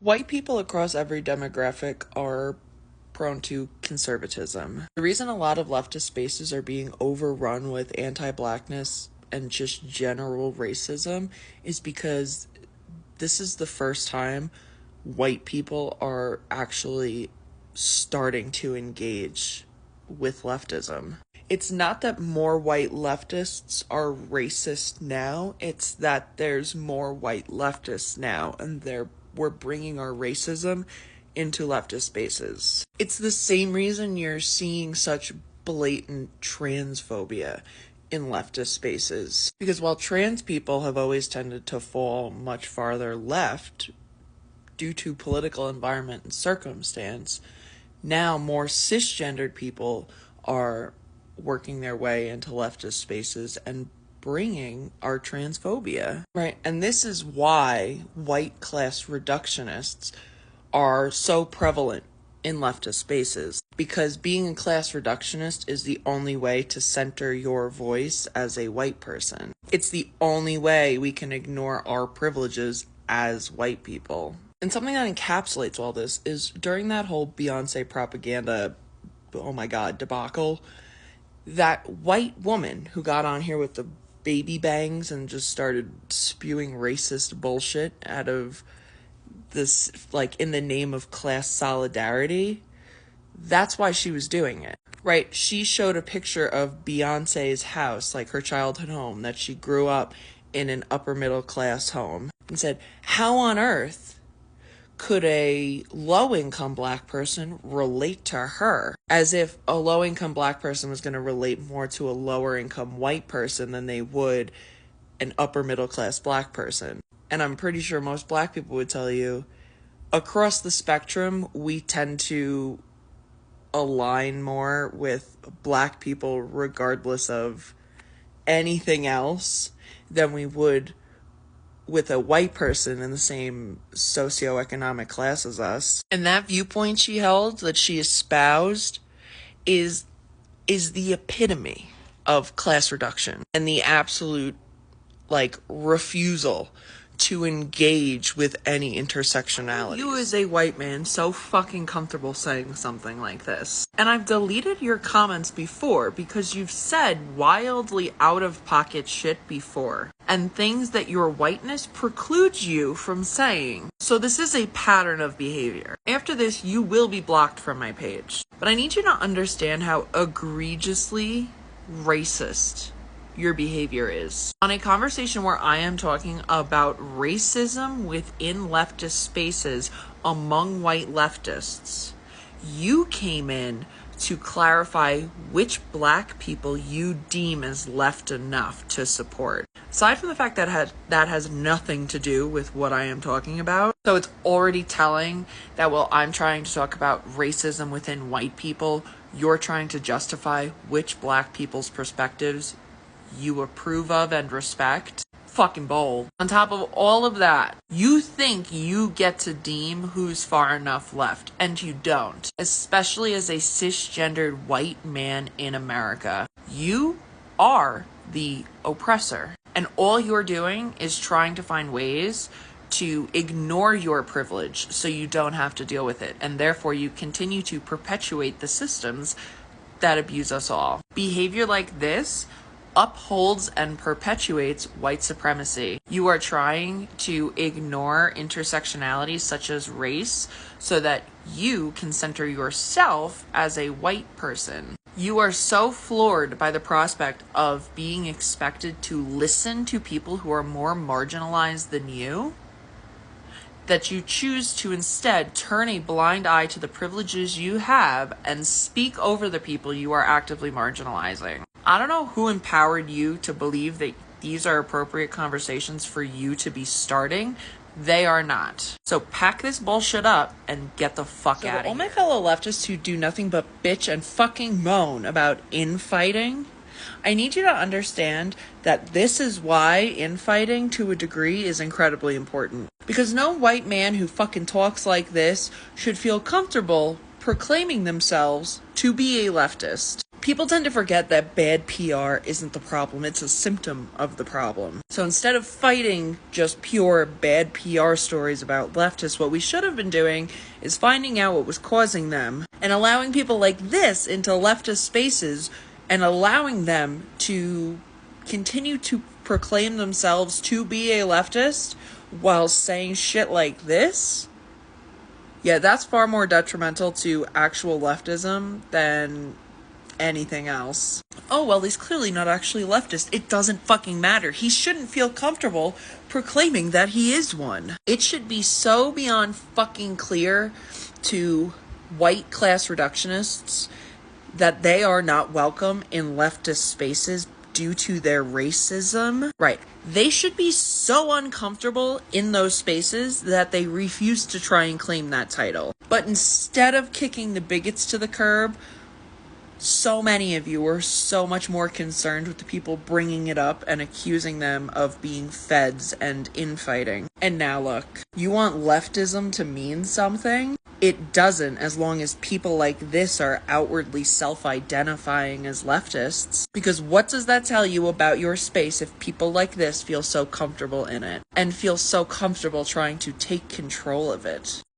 White people across every demographic are prone to conservatism. The reason a lot of leftist spaces are being overrun with anti-blackness and just general racism is because this is the first time white people are actually starting to engage with leftism. It's not that more white leftists are racist now, it's that there's more white leftists now, and we're bringing our racism into leftist spaces. It's the same reason you're seeing such blatant transphobia in leftist spaces. Because while trans people have always tended to fall much farther left due to political environment and circumstance, now more cisgendered people are working their way into leftist spaces and bringing our transphobia. Right, and this is why white class reductionists are so prevalent in leftist spaces, because being a class reductionist is the only way to center your voice as a white person. It's the only way we can ignore our privileges as white people. And something that encapsulates all this is during that whole Beyonce propaganda, oh my god, debacle, that white woman who got on here with the baby bangs and just started spewing racist bullshit out of this, like, in the name of class solidarity, that's why she was doing it, right? She showed a picture of Beyonce's house, like her childhood home, that she grew up in an upper middle class home, and said, how on earth could a low-income black person relate to her? As if a low-income black person was going to relate more to a lower-income white person than they would an upper-middle-class black person. And I'm pretty sure most black people would tell you, across the spectrum, we tend to align more with black people regardless of anything else than we would with a white person in the same socioeconomic class as us. And that viewpoint she held, that she espoused, is the epitome of class reduction and the absolute, refusal to engage with any intersectionality. You as a white man so fucking comfortable saying something like this. And I've deleted your comments before because you've said wildly out-of-pocket shit before, and things that your whiteness precludes you from saying. So this is a pattern of behavior. After this, you will be blocked from my page. But I need you to understand how egregiously racist your behavior is. On a conversation where I am talking about racism within leftist spaces among white leftists, you came in to clarify which black people you deem as left enough to support. Aside from the fact that that has nothing to do with what I am talking about, so it's already telling that while I'm trying to talk about racism within white people, you're trying to justify which black people's perspectives you approve of and respect. Fucking bold. On top of all of that, you think you get to deem who's far enough left, and you don't. Especially as a cisgendered white man in America. You are the oppressor. And all you're doing is trying to find ways to ignore your privilege so you don't have to deal with it. And therefore you continue to perpetuate the systems that abuse us all. Behavior like this upholds and perpetuates white supremacy. You are trying to ignore intersectionality such as race so that you can center yourself as a white person. You are so floored by the prospect of being expected to listen to people who are more marginalized than you that you choose to instead turn a blind eye to the privileges you have and speak over the people you are actively marginalizing. I don't know who empowered you to believe that these are appropriate conversations for you to be starting. They are not. So pack this bullshit up and get the fuck out of here. All my fellow leftists who do nothing but bitch and fucking moan about infighting, I need you to understand that this is why infighting to a degree is incredibly important. Because no white man who fucking talks like this should feel comfortable proclaiming themselves to be a leftist. People tend to forget that bad PR isn't the problem, it's a symptom of the problem. So instead of fighting just pure bad PR stories about leftists, what we should have been doing is finding out what was causing them and allowing people like this into leftist spaces and allowing them to continue to proclaim themselves to be a leftist while saying shit like this. Yeah, that's far more detrimental to actual leftism than anything else. Oh, well, he's clearly not actually a leftist. It doesn't fucking matter. He shouldn't feel comfortable proclaiming that he is one. It should be so beyond fucking clear to white class reductionists that they are not welcome in leftist spaces due to their racism. Right. They should be so uncomfortable in those spaces that they refuse to try and claim that title. But instead of kicking the bigots to the curb, so many of you are so much more concerned with the people bringing it up and accusing them of being feds and infighting. And now look, you want leftism to mean something? It doesn't, as long as people like this are outwardly self-identifying as leftists. Because what does that tell you about your space if people like this feel so comfortable in it and feel so comfortable trying to take control of it?